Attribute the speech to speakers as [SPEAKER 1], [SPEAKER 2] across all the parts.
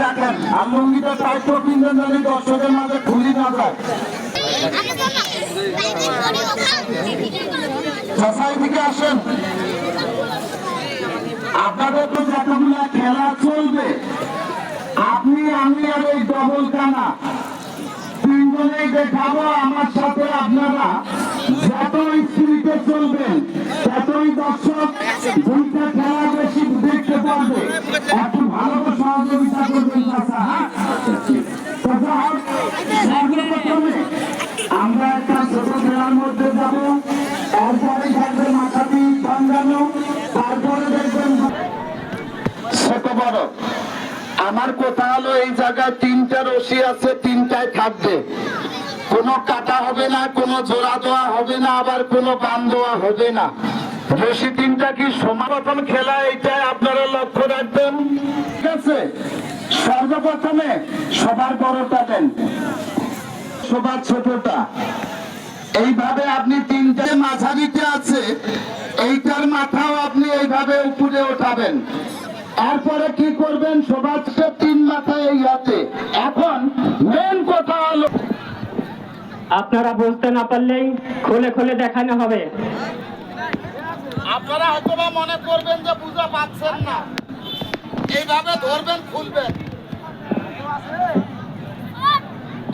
[SPEAKER 1] রাখেন আর লুঙ্গিটা টাইট করে কিনবেন জানি দর্শকের মাঝে খুলি না যায়। দিকে আসেন, আপনাদের তো যতগুলা খেলা চলবে আপনি আমি আর এই ডবল কানা তিনজনেই দেখাবো। আমার সাথে আপনারা যতই স্পিডে চলবেন ততই দর্শক দুইটা খেলা বেশি দেখতে পারবে। একটু ভালো সহযোগিতা করবেন চাচা। সর্বপ্রথমে আমরা একটা ছোট খেলার মধ্যে যাবো, এরপরে থাকবে মাথাটি ভাঙানো, তারপরে দেখবেন ছোট বড়। আমার কথা হলো এই জায়গায় তিনটা রশি আছে, তিনটায় থাকবে, কোনো কাটা হবে না, কোনো জোড়া দেওয়া হবে না, আবার কোনো বান দেওয়া হবে না। রশি তিনটা কি সমাপন খেলা, এইটাই আপনারা লক্ষ্য রাখবেন, ঠিক আছে? সর্বপ্রথমে সবার বড়টা দেন, সবার ছোটটা, এইভাবে আপনি তিনটে মাঝারিতে আছে এইটার মাথাও আপনি এইভাবে উপরে ওঠাবেন। এরপরে কি করবেন, সবার তিন মাথায় এই হাতে। এখন মেন কথা হলো
[SPEAKER 2] আপনারা বুঝতে না পারলেই খুলে খুলে দেখানো হবে।
[SPEAKER 1] আপনারা হয়তো মনে করবেন যে বুঝা পাচ্ছেন না, এইভাবে ধরবেন, খুলবেন,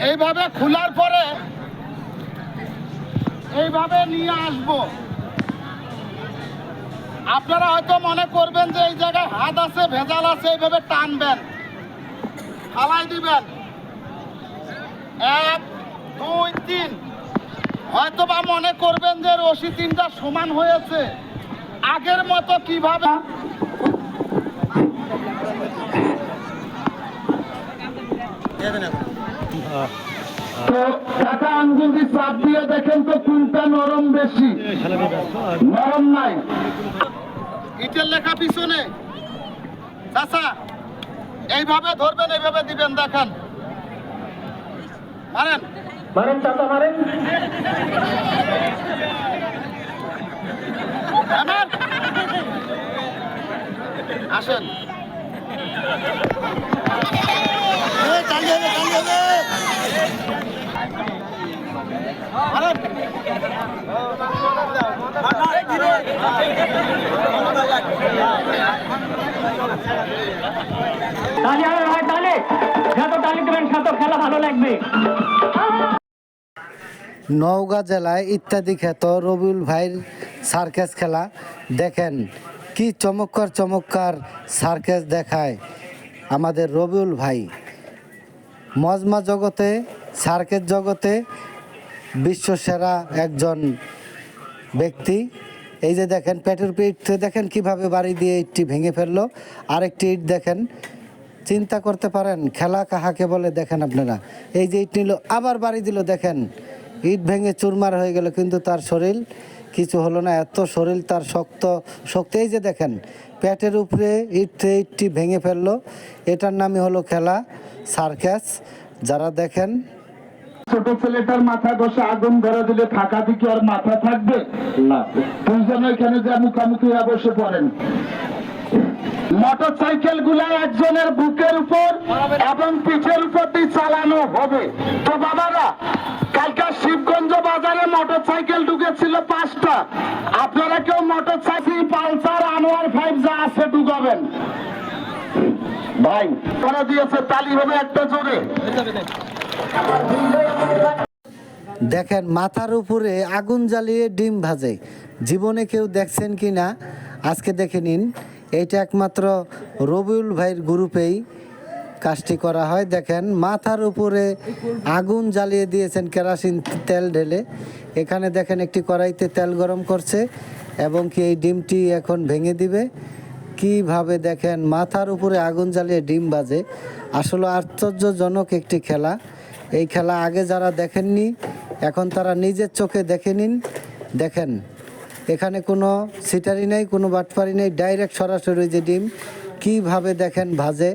[SPEAKER 1] এইভাবে খোলার পরে এইভাবে নিয়ে আসবো। আপনারা হয়তো মনে করবেন যে এই জায়গায় হাত আছে, ভেজাল আছে, এইভাবে টানবেন, ফালাই দিবেন, 1 2 3। হয়তো বা মনে করবেন যে রশি তিনটা সমান হয়েছে, আগের মতো কিভাবে তো কাকা আঙ্গুল দিয়ে চাপ দিয়ে দেখেন তো কোনটা নরম বেশি, নরম নাই। ইটের লেখা পিছনে চাচা এইভাবে ধরবেন, এইভাবে দিবেন, দেখেন, মারেন
[SPEAKER 2] মারেন চাচা মারেন।
[SPEAKER 1] আসেন,
[SPEAKER 2] তালি হবে ভাই, তালি, যত তালি দেবেন তত খেলা ভালো লাগবে।
[SPEAKER 3] নওগাঁ জেলায় ইত্যাদি খ্যাত রবিউল ভাইয়ের সার্কাস খেলা দেখেন, কি চমৎকার চমৎকার সার্কাস দেখায় আমাদের রবিউল ভাই। মজমা জগতে, সার্কাস জগতে বিশ্বসেরা একজন ব্যক্তি। এই যে দেখেন পেটের পিঠ দেখেন কিভাবে বাড়ি দিয়ে ইটটি ভেঙে ফেললো, আরেকটি ইট দেখেন, চিন্তা করতে পারেন খেলা কাহাকে বলে। দেখেন আপনারা, এই যে ইট নিল আবার বাড়ি দিল, দেখেন ইট ভেঙে চুরমার হয়ে গেল, কিন্তু তার শরীর কিছু হলো না, এত শরীর তার শক্ত শক্তি। এই যে দেখেন পেটের উপরে ইটটি ভেঙে ফেললো, এটার নামই হলো খেলা সার্কাস। যারা দেখেন,
[SPEAKER 1] ছোট ছেলেটার মাথায় বসে আগুন ধরে দিলে থাকা দিকে আর মাথা থাকবে না, দুইজন এখানে যা মুখামুখি বসে পড়েন। মোটর সাইকেল গুলা একজনের বুকের উপর এবং পিঠের উপর দিয়ে চালানো হবে। তো বাবারা, কালকে শিবগঞ্জ বাজারে মোটর সাইকেল ঢুকেছিল 5টা, আপনারা কেউ মোটর সাইকেল পালসার আনোয়ার 5 যা আছে ঢুকাবেন ভাই। তারা দিয়েছে, তালি হবে একটা জোরে।
[SPEAKER 3] দেখেন মাথার উপরে আগুন জ্বালিয়ে ডিম ভাজে, জীবনে কেউ দেখছেন কি না আজকে দেখে নিন। এইটা একমাত্র রবিউল ভাইয়ের গ্রুপেই কাজটি করা হয়। দেখেন মাথার উপরে আগুন জ্বালিয়ে দিয়েছেন কেরোসিন তেল ঢেলে। এখানে দেখেন একটি কড়াইতে তেল গরম করছে এবং কি এই ডিমটি এখন ভেঙে দিবে। কিভাবে দেখেন মাথার উপরে আগুন জ্বালিয়ে ডিম ভাজে, আসলে আশ্চর্যজনক একটি খেলা। এই খেলা আগে যারা দেখেননি এখন তারা নিজের চোখে দেখে নিন। দেখেন এখানে কোনো সিটারি নেই, কোনো বাটপারি নেই, ডাইরেক্ট সরাসরি যে ডিম কিভাবে দেখেন ভাজে,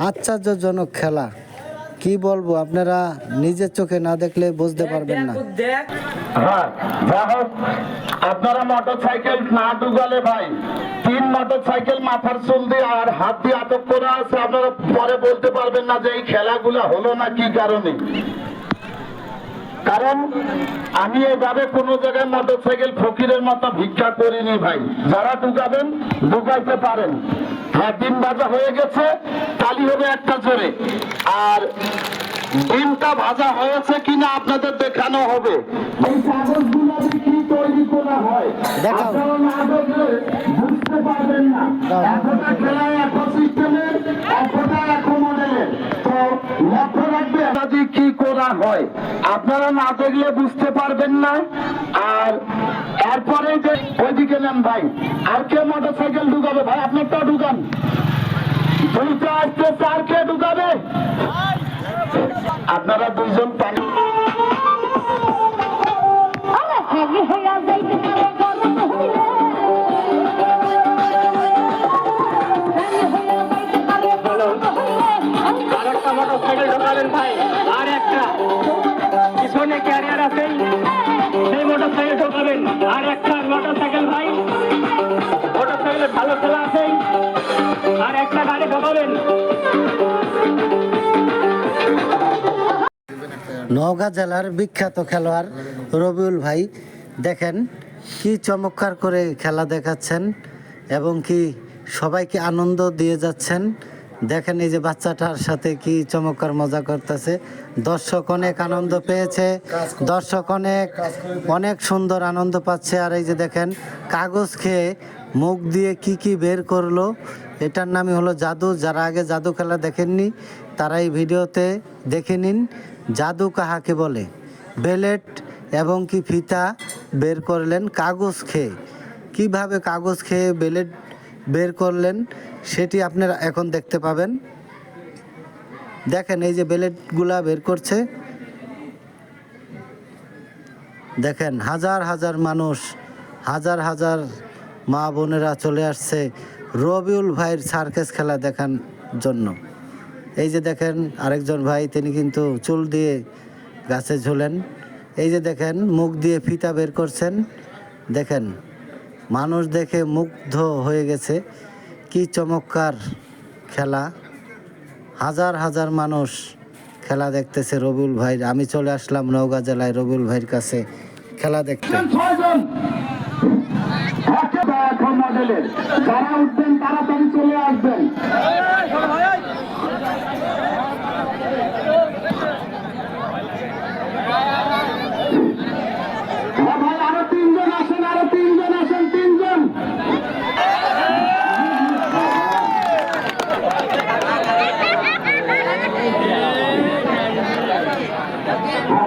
[SPEAKER 3] আশ্চর্যজনক খেলা। কি বলবো, আপনারা নিজের চোখে না দেখলে বুঝতে পারবেন না।
[SPEAKER 1] হ্যাঁ, যা হোক, আপনারা মোটর সাইকেল না ঢুকালে ভাই 3 মোটর সাইকেল মাথার চুল দিয়ে আর হাত দিয়ে আটক করা আছে। আপনারা পরে বলতে পারবেন না যে এই খেলাগুলো হলো না কি কারণে। কারণ আমি এইভাবে কোন জায়গায় মোটর সাইকেল ফকিরের মতো ভিক্ষা করিনি ভাই। যারা ঢুকাবেন ঢুকাইতে পারেন। হ্যাঁ, ডিম ভাজা হয়ে গেছে, তালি হবে একটা জোরে। আর ডিমটা ভাজা হয়েছে কিনা আপনাদের দেখানো হবে। এই কাগজগুলো কি তৈরি করা হয়
[SPEAKER 3] দেখাও।
[SPEAKER 1] আপনারা না দেখলে বুঝতে পারবেন না। এতটা খেলা এত সিস্টেমের, এতটা এক মডেলের। তো লক্ষ্য রাখবেন যদি কি করা হয় আপনারা না দেখলে বুঝতে পারবেন না। আর এরপরে যে ওইদিকে নেন ভাই, আর কে মোটর সাইকেল ঢুকাবে ভাই? আপনারটা ঢুকান। দুইটা আসতে 4 কে ঢুকাবে? আপনারা 2 জন পানি
[SPEAKER 2] আর একটা মোটর সাইকেল ঢোকাবেন ভাই, আর একটা পিছনে ক্যারিয়ার আছে, সেই মোটর সাইকেল ঢোকাবেন। আর একটা মোটর সাইকেল ভাই, মোটর সাইকেলের ভালো খেলা আছে, আর একটা গাড়ি ঢোকাবেন।
[SPEAKER 3] নওগাঁ জেলার বিখ্যাত খেলোয়াড় রবিউল ভাই দেখেন কি চমৎকার করে খেলা দেখাচ্ছেন এবং কি সবাইকে আনন্দ দিয়ে যাচ্ছেন। দেখেন এই যে বাচ্চাটার সাথে কি চমৎকার মজা করতেছে। দর্শক অনেক আনন্দ পেয়েছে, দর্শক অনেক সুন্দর আনন্দ পাচ্ছে। আর এই যে দেখেন কাগজ খেয়ে মুখ দিয়ে কি কি বের করলো, এটার নামই হলো জাদু। যারা আগে জাদু খেলা দেখেননি তারা এই ভিডিওতে দেখে নিন জাদু কাহাকে বলে। বেলেট এবং কি ফিতা বের করলেন কাগজ খেয়ে। কিভাবে কাগজ খেয়ে বেলেট বের করলেন সেটি আপনারা এখন দেখতে পাবেন। দেখেন এই যে বেলেটগুলা বের করছে, দেখেন হাজার হাজার মানুষ, হাজার হাজার মা বোনেরা চলে আসছে রবিউল ভাইয়ের সার্কাস খেলা দেখার জন্য। এই যে দেখেন আরেকজন ভাই, তিনি কিন্তু চুল দিয়ে গাছে ঝুলেন। এই যে দেখেন মুখ দিয়ে ফিতা বের করছেন। দেখেন মানুষ দেখে মুগ্ধ হয়ে গেছে, কি চমৎকার খেলা। হাজার হাজার মানুষ খেলা দেখতেছে রবিউল ভাই। আমি চলে আসলাম নওগাঁ জেলায় রবিউল ভাইয়ের কাছে খেলা দেখতে।
[SPEAKER 1] 6 জন এখন মডেলের যারা উঠবেন তাড়াতাড়ি চলে আসবেন। ভাই আরো 3 জন আসেন, আরো 3 জন আসেন, 3 জন।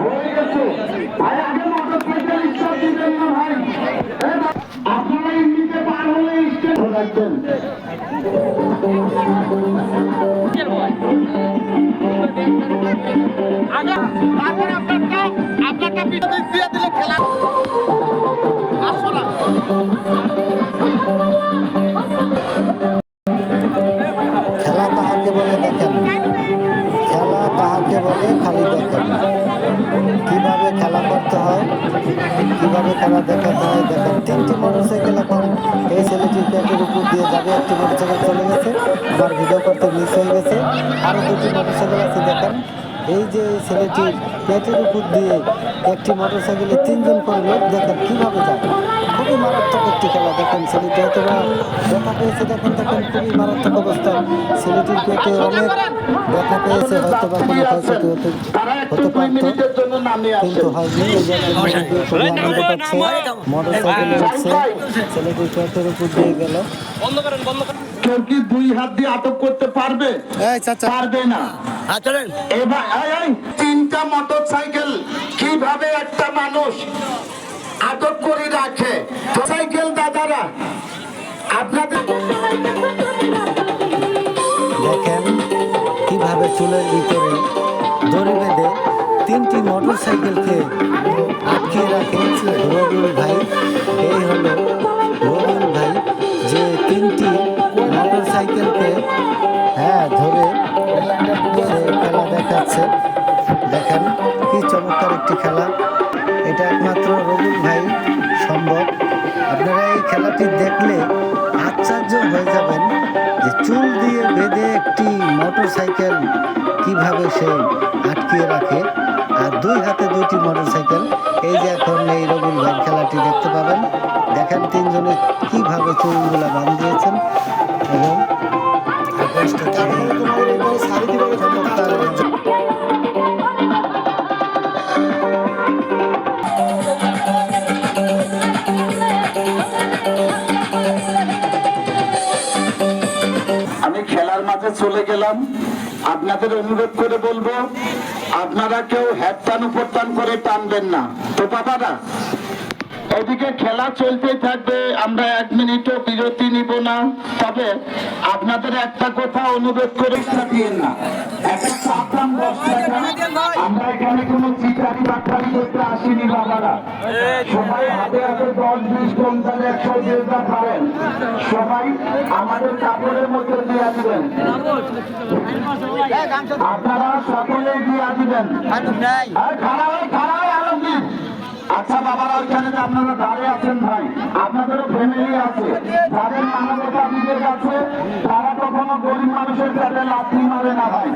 [SPEAKER 1] হয়ে গেছে ভাই, আগে মোটর সাইকেল স্টার্ট দিবেন না ভাই। আপনারা এমনিতে পার হলে স্টেপ রাখবেন।
[SPEAKER 3] খেলা কাহাকে বলে দেখেন, খেলা কাহাকে বলে খালি দেখেন কিভাবে খেলা করতে হয়, কিভাবে খেলা দেখাতে হয়। দেখেন 3টি মোটরসাইকেল এখন এই ছেলেটির পেটের উপর দিয়ে যাবে। একটি মোটরসাইকেল চলে গেছে, আমার ভিডিও করতে মিস হয়ে গেছে। আরও 2টি মোটরসাইকেল আছে। দেখেন এই যে এই ছেলেটির পেটের উপর দিয়ে একটি মোটরসাইকেলে 3 জন করে লোক দেখেন কিভাবে যায়। খুবই মারাত্মক একটি খেলা। দেখেন ছেলেটি হয়তো বা ব্যথা পেয়েছে, দেখেন দেখেন খুবই মারাত্মক অবস্থায় ছেলেটির পেটে অনেক ব্যথা পেয়েছে, হয়তো বা কোনো ক্ষয়ক্ষতি হতে পারত কিন্তু হয়নি। এই যে খুবই আনন্দ পাচ্ছে, মোটরসাইকেলে উঠছে, ছেলেটির পেটের উপর দিয়ে গেল।
[SPEAKER 1] কেউ কি 2 হাত দিয়ে আটক করতে পারবে? পারবে না। এবার 3টা মোটর সাইকেল কিভাবে একটা মানুষ আটক করে রাখে? সাইকেল দাদারা আপনাদের
[SPEAKER 3] দেখেন কিভাবে চুলের ভিতরে দড়ি বেঁধে 3টি মোটরসাইকেলকে আটকে রাখে রবিউল ভাই। এই হলো রবিউল ভাই, যে 3টি মোটরসাইকেলকে ধরে সে খেলা দেখাচ্ছে। খেলাটি দেখলে আশ্চর্য হয়ে যাবেন যে চুল দিয়ে বেঁধে একটি মোটর সাইকেল কিভাবে সে আটকিয়ে রাখে, আর দুই হাতে দুইটি মোটর সাইকেল। এই যে এখন এই রবিউল ভাই খেলাটি দেখতে পাবেন। দেখেন তিনজনে কিভাবে চুলগুলা বাঁধিয়েছেন এবং
[SPEAKER 1] আমি খেলার মাঝে চলে গেলাম। আপনাদের অনুরোধ করে বলবো, আপনারা কেউ হ্যাপটান উপটান করে টানবেন না তো বাবারা। এদিকে খেলা চলতেই থাকবে, আমরা 1 মিনিটও বিরতি নিব না। তবে আপনাদের একটা কথা অনুরোধ করে দিয়েন না, একটা চাপ দাম 10 টাকা। আমরা এখানে কোনো চিটারি বাট্টারি করতে আসিনি বাবারা। সবাই হাতে হাতে 10, 20, 50, 100 যে যা পারেন সবাই আমাদের কাপড়ের মধ্যে দিয়ে দিবেন। আপনারা সকলে দিয়ে দিবেন। আলমগীর, আচ্ছা বাবারা, ওইখানে যে আপনারা দাঁড়িয়ে আছেন ভাই, আপনাদেরও ফ্যামিলি আছে, যাদের মানবতা বিবেক আছে, তারা কখনো গরিব মানুষের পেটে লাথি মারে না ভাই।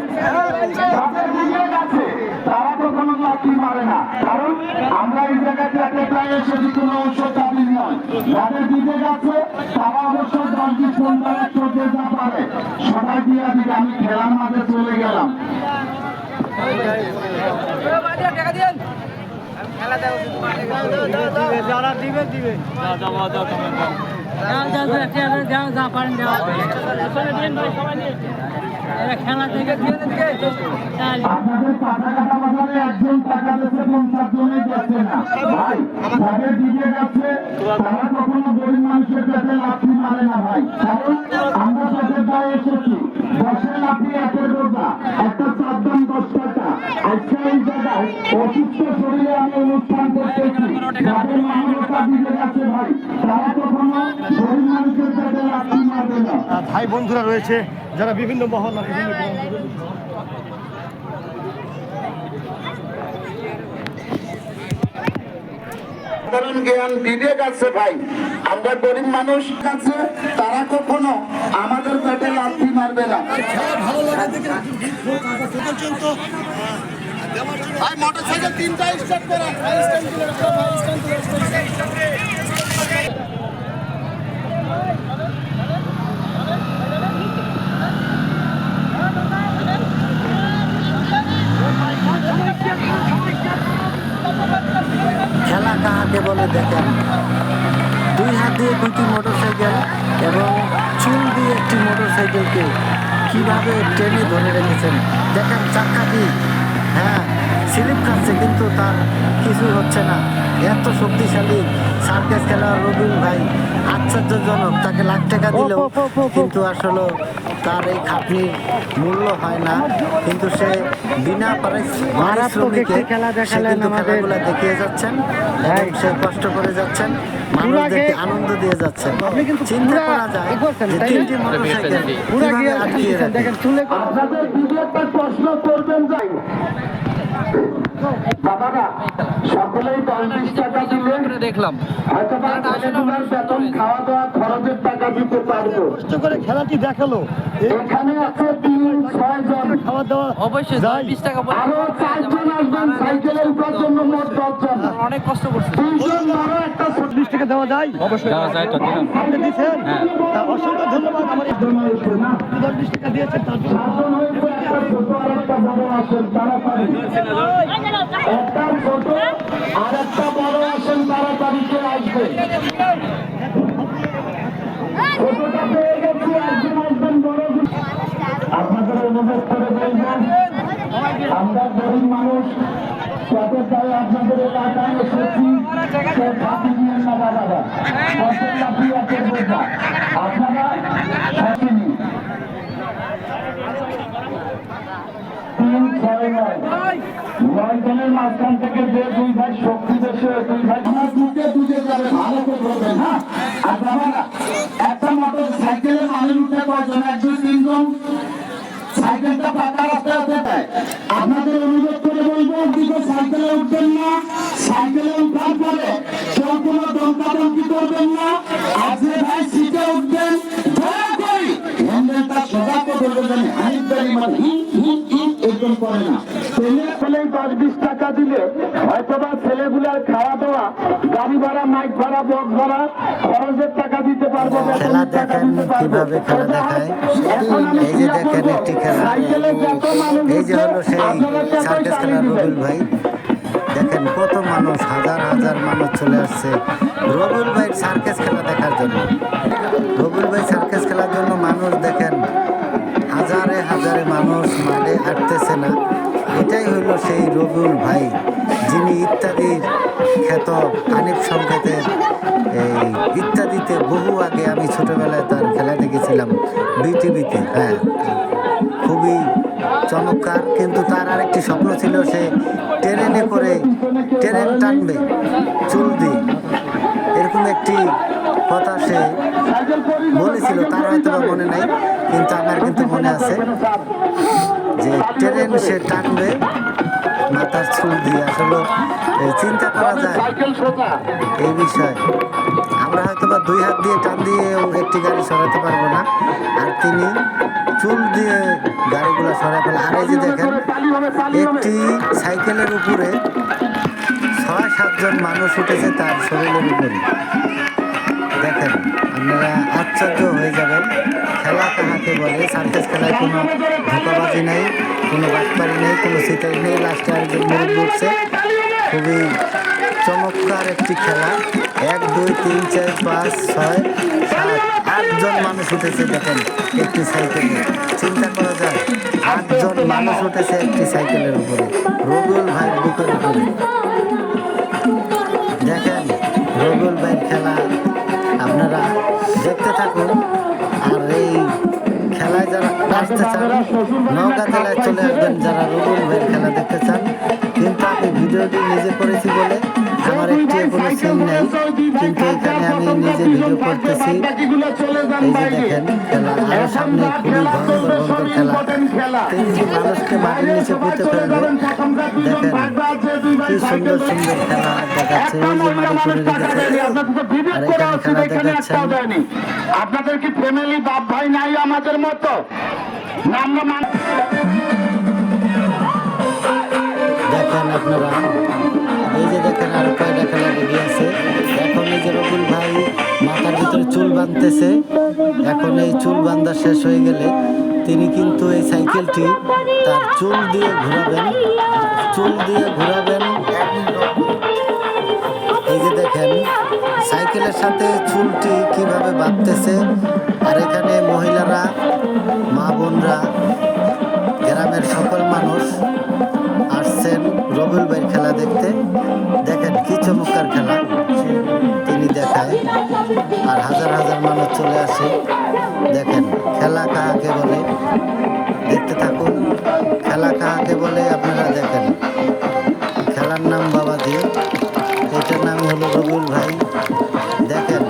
[SPEAKER 1] যাদের বিবেক আছে তারা কখনো লাথি মারে না, কারণ আমরা এই জায়গায় পেটে প্রায় এসেছি কোনো ঔষধ দাবি নয়। যাদের বিবেক আছে তারা অবশ্য 10, 20, 50, 100 যে যা পারে সবাই দিয়ে দিবে। আমি খেলার মাঝে চলে গেলাম। আপনাদের পাতা কাটা বাজারে একজন টাকা দিচ্ছে, 50 জনে দিচ্ছে না ভাই। যাদের বিবেক আছে তারা কখনো গরিব মানুষের পেটে লাথি মারে না ভাই, কারণ আমরা পেটের দায়ে এসেছি। 10 লাথি 1 রোজা, একটা চাপ দাম 10 টাকা। আজকে এই জায়গায় অসুস্থ শরীরে আমি অনুষ্ঠান করতেছি। যাদের মানবতা বিবেক আছে ভাই, তারা কখনো গরিব মানুষের পেটে লাথি মারবে না।
[SPEAKER 4] ভাই বন্ধুরা রয়েছে যারা বিভিন্ন মহল্লা বিভিন্ন
[SPEAKER 1] সাধারণ জ্ঞান বিবেক আছে ভাই, আমরা গরিব মানুষ আছে, তারা কখনো আমাদের পেটে লাথি মারবে না।
[SPEAKER 4] ভাই মোটরসাইকেল 3টা স্টার্ট করেন।
[SPEAKER 3] খেলা কাহাকে বলে দেখেন, দুই হাত দিয়ে দুটি মোটর সাইকেল এবং চুল দিয়ে একটি মোটর সাইকেলকে কিভাবে টেনে ধরে রেখেছেন। দেখেন চাক্কাটি হ্যাঁ স্লিপ খাচ্ছে কিন্তু তার কিছু হচ্ছে না। এত শক্তিশালী সার্কাস খেলোয়াড় রবিউল ভাই, আশ্চর্যজনক। তাকে লাখ টাকা দিলেও কিন্তু আসলে তার এই খাটনির মূল্য হয় না, কিন্তু সে বিনা পারিশ্রমিকে খেলাগুলো দেখিয়ে যাচ্ছেন এবং সে কষ্ট করে যাচ্ছেন, মানুষদেরকে আনন্দ দিয়ে যাচ্ছেন। চিন্তা করা যায় যে 3টি মোটরসাইকেল কিভাবে আটকিয়ে রাখে।
[SPEAKER 1] আপনাদের বিবেকটা প্রশ্ন করবেন যাই বাবারা, সকলেই 10-20 টাকা দিলে দেখলাম হয়তো ছেলেগুলোর বেতন খাওয়া দাওয়া খরচের টাকা দিতে পারবো।
[SPEAKER 4] কষ্ট করে খেলাটি দেখালো,
[SPEAKER 1] এখানে আছে 3-6 জন,
[SPEAKER 4] খাওয়া দাওয়া
[SPEAKER 5] অবশ্যই 20 টাকা
[SPEAKER 1] আরো 4 জন আসবেন সাইকেলের উপর জন্য, মোট 10 জন।
[SPEAKER 5] অনেক কষ্ট করছে।
[SPEAKER 1] 2 জন বড় একটা
[SPEAKER 4] 20 টাকা দেওয়া যায়। অবশ্যই দেওয়া যায়। আপনি দিচ্ছেন, অসংখ্য ধন্যবাদ। আমার 20 টাকা দিয়েছেন তার জন্য।
[SPEAKER 1] 7 জন হয়েছে, একটা ছোট আর একটা বড় আসেন, তাড়াতাড়ি একটা ছোট আর একটা বড় আসেন, তাড়াতাড়ি কে আসবে। ছোটটা পেয়ে গেছি, আসবেন বড়। আপনাদের অনুভব করে বলবেন, আমরা গরিব মানুষ, পেটের দায়ে আপনাদের এলাকায় এসেছি, সে ফাঁকি নিয়েন না বাবারা। ফসল লাফিয়ে আছে বোঝা, আপনারা সঠিনি 3-6-9 জনের মাঝখান থেকে যে 2 ভাই শক্তি দেশে 2 ভাই দুধে যাবে, ভালো করে বলবেন। হ্যাঁ, আর বাবারা একটা মোটর সাইকেলের মালিক উঠে কয়জন? 1-2-3 জন। সাইকেলটা পাকা রাস্তায় দেয়। আপনাদের অনুরোধ করে বলবো, দিকে সাইকেলে উঠবেন না, সাইকেলে উঠার পরে কেউ কোনো দমকাদমকি করবেন না। আর যে দখল করে না। ছেলে পেলেই 10-20 টাকা দিলে হয়তোবা ছেলেগুলার খাওয়া দাওয়া, গাড়ি ভাড়া, মাইক ভাড়া, বক্স ভাড়া, খরচের টাকা দিতে পারবো,
[SPEAKER 3] খেলা
[SPEAKER 1] বেতনের টাকা
[SPEAKER 3] দেখেন
[SPEAKER 1] দিতে পারবো।
[SPEAKER 3] কিভাবে খেলা দেখায়।
[SPEAKER 1] এখন আমি
[SPEAKER 3] এই যে
[SPEAKER 1] ক্রিয়া
[SPEAKER 3] দেখেন
[SPEAKER 1] করবো।
[SPEAKER 3] একটি খেলা।
[SPEAKER 1] সাইকেলে যত মানুষ
[SPEAKER 3] এই যে হলো সেই
[SPEAKER 1] আপনারা টাকায়
[SPEAKER 3] সার্কাস খেলা
[SPEAKER 1] চালিয়ে দিবেন।
[SPEAKER 3] রবিউল ভাই। দেখেন কত মানুষ, হাজার হাজার মানুষ চলে আসছে রবিউল ভাই সার্কাস খেলা দেখার জন্য। রবিউল ভাই সার্কাস খেলার জন্য মানুষ দেখেন হাজারে হাজারে মানুষ মাঠে হাঁটতেছে না। এটাই হইল সেই রবিউল ভাই, যিনি ইত্যাদির খ্যাত হানিফ সংকেতের এই ইত্যাদিতে বহু আগে আমি ছোটবেলায় তার খেলা দেখেছিলাম বিটিভিতে। হ্যাঁ, খুবই চমৎকার। কিন্তু তার আরেকটি স্বপ্ন ছিল, সে ট্রেনে করে ট্রেন টানবে চুল দিয়ে, এরকম একটি কথা সে বলেছিল। তার হয়তো বা মনে নাই, কিন্তু আমার কিন্তু মনে আছে যে ট্রেন সে টানবে মাথার চুল দিয়ে। আসলে চিন্তা করা যায়
[SPEAKER 1] সাইকেল সোজা।
[SPEAKER 3] এই বিষয়। আমরা হয়তো বা 2 হাত দিয়ে টান দিয়েও একটি গাড়ি সরাতে পারবো না, আর তিনি চুল দিয়ে গাড়িগুলো সরাই ফেলে। আর এই যে দেখেন একটি সাইকেলের উপরে 6-7 জন মানুষ উঠেছে তার শরীরের উপরে। দেখেন, আপনারা আশ্চর্য হয়ে যাবেন। খেলা কাহাকে বলে? সার্কাস খেলায় কোনো ধোকাবাজি নেই, কোনো বাটপারি নেই, কোনো সিটারি নেই। লাস্টে আরেকজন মুরব্বি উঠছে। খুবই চমৎকার একটি খেলা। 1, 2, 3, 4, 5, 6, 7, 8 জন মানুষ উঠেছে। দেখেন একটি সাইকেলে, চিন্তা করা যায় 8 জন মানুষ উঠেছে একটি সাইকেলের উপরে, রবিউল ভাইয়ের বুকের উপরে। দেখেন রবিউল ভাইয়ের খেলা আপনারা দেখতে থাকুন। আর এই খেলায় যারা আসতে চান নওগাঁ জেলায় চলে আসবেন, যারা রবিউল ভাইয়ের খেলা দেখতে চান। কিন্তু আমি ভিডিওটি নিজে করেছি বলে আমার একটি কোনো সিন নেই, কিন্তু এখানে আমি নিজে ভিডিও করতেছি। এই যে দেখেন খেলা, আরো সামনে খুবই ভয়ঙ্কর ভয়ঙ্কর খেলা। 3টি মানুষকে মাটির নিচে পুঁতে ফেলবে। দেখেন কি সুন্দর সুন্দর খেলা দেখাচ্ছে। এই যে মাটি করে রেখেছে, আর এখানে খেলা দেখাচ্ছেন।
[SPEAKER 1] আপনাদের কি ফ্যামিলি বাপ ভাই নাই আমাদের মতো? না আমরা
[SPEAKER 3] দেখেন আপনারা, এই যে দেখেন আরো কয়টা খেলা রেডি আছে। এখন এই যে রবিউল ভাই মাথার ভিতরে চুল বাঁধতেছে। এখন এই চুল বাঁধা শেষ হয়ে গেলে তিনি কিন্তু এই সাইকেলটি তার চুল দিয়ে ঘোরাবেন, চুল দিয়ে ঘোরাবেন। এই যে দেখেন সাইকেলের সাথে চুলটি কিভাবে বাঁধতেছে। আর এখানে মহিলারা, মা বোনরা, গ্রামের সকল মানুষ আসছেন রবিউল ভাইয়ের খেলা দেখতে। দেখেন কি চমৎকার খেলা তিনি দেখায়, আর হাজার হাজার মানুষ চলে আসে। দেখেন খেলা কাহাকে বলে, দেখতে থাকুন। খেলা কাহাকে বলে আপনারা দেখেন। খেলার নাম বাবাজি, এটার নাম হলো রবিউল ভাই। দেখেন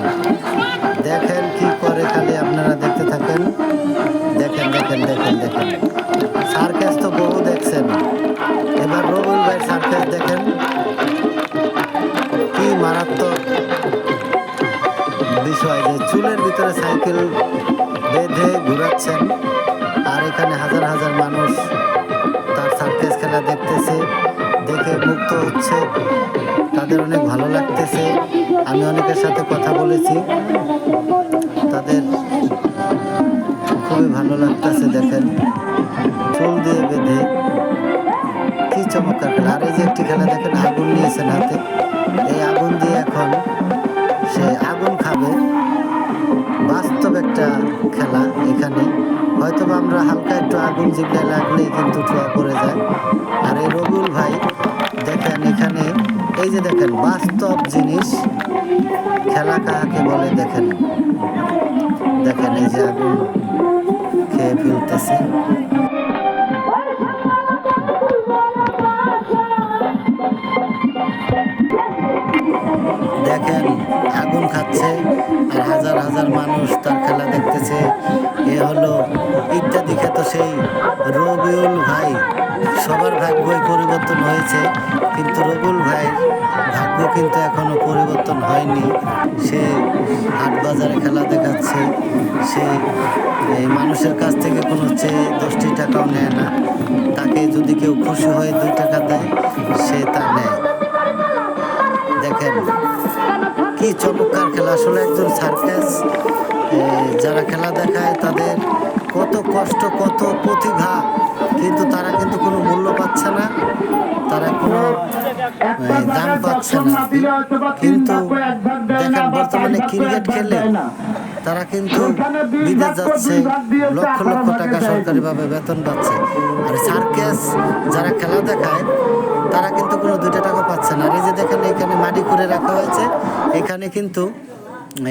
[SPEAKER 3] দেখেন কি করে, খালি আপনারা দেখতে থাকেন। দেখেন দেখেন দেখেন দেখেন সার্কাস তো বহু দেখছেন, এবার রবিউল ভাই সার্কাস দেখেন কি মারাত্মক বিষয়, যে চুলের ভিতরে সাইকেল বেঁধে ঘুরাচ্ছেন। আর এখানে হাজার হাজার মানুষ তার সার্কাস খেলা দেখতেছে, দেখে মুগ্ধ হচ্ছে, তাদের অনেক ভালো লাগতেছে। আমি অনেকের সাথে কথা বলেছি, তাদের খুবই ভালো লাগতেছে। দেখেন চুল দিয়ে বেঁধে কি চমৎকার খেলা। আর এই যে একটি খেলা দেখেন, আগুন নিয়েছেন হাতে, এই আগুন দিয়ে এখন সে আগুন খাবে। বাস্তব একটা খেলা। এখানে হয়তো আমরা হালকা একটু আগুন জিগলে লাগলেই কিন্তু ঠোয়া পড়ে যায়। আর এই রবিউল ভাই দেখেন এখানে, এই যে দেখেন বাস্তব জিনিস, খেলা কাহাকে বলে দেখেন। দেখেন এই যে আগুন খেয়ে ফেলতেছে। দেখেন আগুন খাচ্ছে, আর হাজার হাজার মানুষ তার খেলা দেখতেছে। এ হলো ইত্যাদি খ্যাত সেই রবিউল ভাই। সবার ভাগ্যই পরিবর্তন হয়েছে, কিন্তু রবিউল ভাইয়ের ভাগ্য কিন্তু এখনো পরিবর্তন হয়নি। সে হাট বাজারে খেলা দেখাচ্ছে, সে এই মানুষের কাছ থেকে কোনো চেয়ে 10টি টাকাও নেয় না। তাকে দেখে যদি কেউ খুশি হয়ে 2 টাকা দেয় সে তা নেয়। দেখেন কি চমৎকার খেলা, আসলে একজন সার্কাস যারা খেলা দেখায় তাদের কত কষ্ট, কত প্রতিভা, কিন্তু তারা কিন্তু কোনো মূল্য পাচ্ছে না, তারা কোনো দাম পাচ্ছে না। কিন্তু দেখেন বর্তমানে ক্রিকেট খেলে তারা কিন্তু বিদেশ যাচ্ছে, লক্ষ লক্ষ টাকা সরকারিভাবে বেতন পাচ্ছে। আর সার্কাস যারা খেলা দেখায় তারা কিন্তু কোনো 2 টাকা পাচ্ছে না। আর এই যে দেখেন এখানে মাটি করে রাখা হয়েছে, এখানে কিন্তু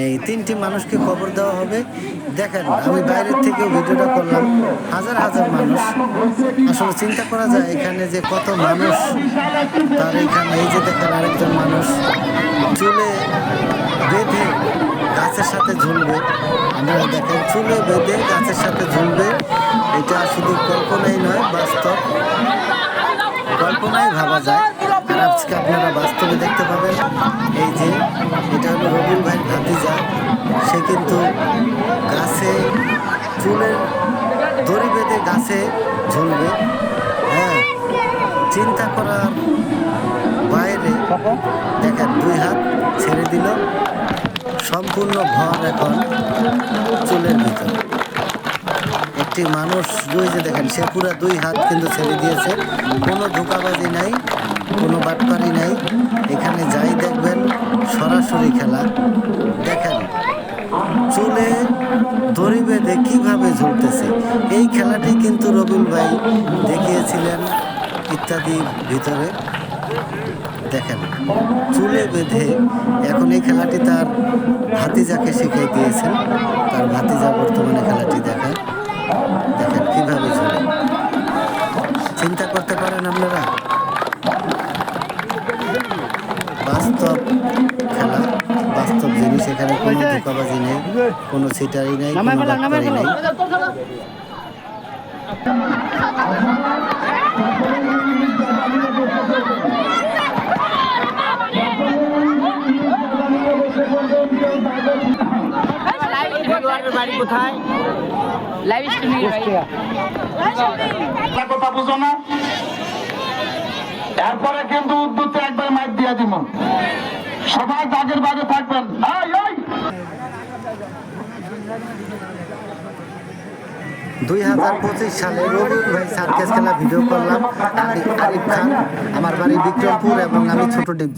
[SPEAKER 3] এই 3টি মানুষকে খবর দেওয়া হবে। দেখেন আমি বাইরের থেকেও ভিডিওটা করলাম, হাজার হাজার মানুষ, আসলে চিন্তা করা যায় এখানে যে কত মানুষ। তার এখানে এই যে দেখেন আরেকজন মানুষ চুলে বেঁধে গাছের সাথে ঝুলবে, আপনারা দেখেন চুলে বেঁধে গাছের সাথে ঝুলবে। এটা শুধু কল্পনাই নয়, বাস্তব, কল্পনাই ভাবা যায়। আর আজকে আপনারা বাস্তবে দেখতে পাবেন। এই যে এটা হলো রবিউল ভাইয়ের ভাতিজা, সে কিন্তু গাছে চুলের দড়ি বেঁধে গাছে ঝুলবে। হ্যাঁ, চিন্তা করার বাইরে। দেখেন 2 হাত ছেড়ে দিল, সম্পূর্ণ ভর এখন চুলের ভিতর। একটি মানুষ রয়েছে দেখেন, সে পুরো 2 হাত কিন্তু ছেড়ে দিয়েছে, কোনো ধোঁকাবাজি নাই, কোনো বাটপারি নাই। এখানে যাই দেখবেন সরাসরি খেলা। দেখেন চুলে দড়ি বেঁধে কীভাবে ঝুলতেছে। এই খেলাটি কিন্তু রবিউল ভাই দেখিয়েছিলেন ইত্যাদির ভিতরে। দেখেন চুলে বেঁধে এখন এই খেলাটি তার ভাতিজাকে শিখিয়ে দিয়েছেন। তার ভাতিজা বর্তমানে খেলাটি দেখায়। দেখেন কীভাবে ঝুলে, চিন্তা করতে পারেন আপনারা। বাস্তব খেলা, বাস্তব জিনিস, এখানে কোনো ধোঁকাবাজি নেই, কোনো ছিটারি নেই, কোনো বাটপারি নেই।
[SPEAKER 2] বাড়ি কোথায়? লাইভ স্ট্রিমিং
[SPEAKER 1] কথা বুঝো না, এরপরে কিন্তু উদ্যুতে একবার মাইক দিয়ে দিব, সবাই দাগের বাগে থাকবেন।
[SPEAKER 3] 2025 সালে রবিউল ভাই সার্কাস খেলা ভিডিও করলাম। আরিফ খান, আমার বাড়ি বিক্রমপুর এবং আমি ছোট ডিপ।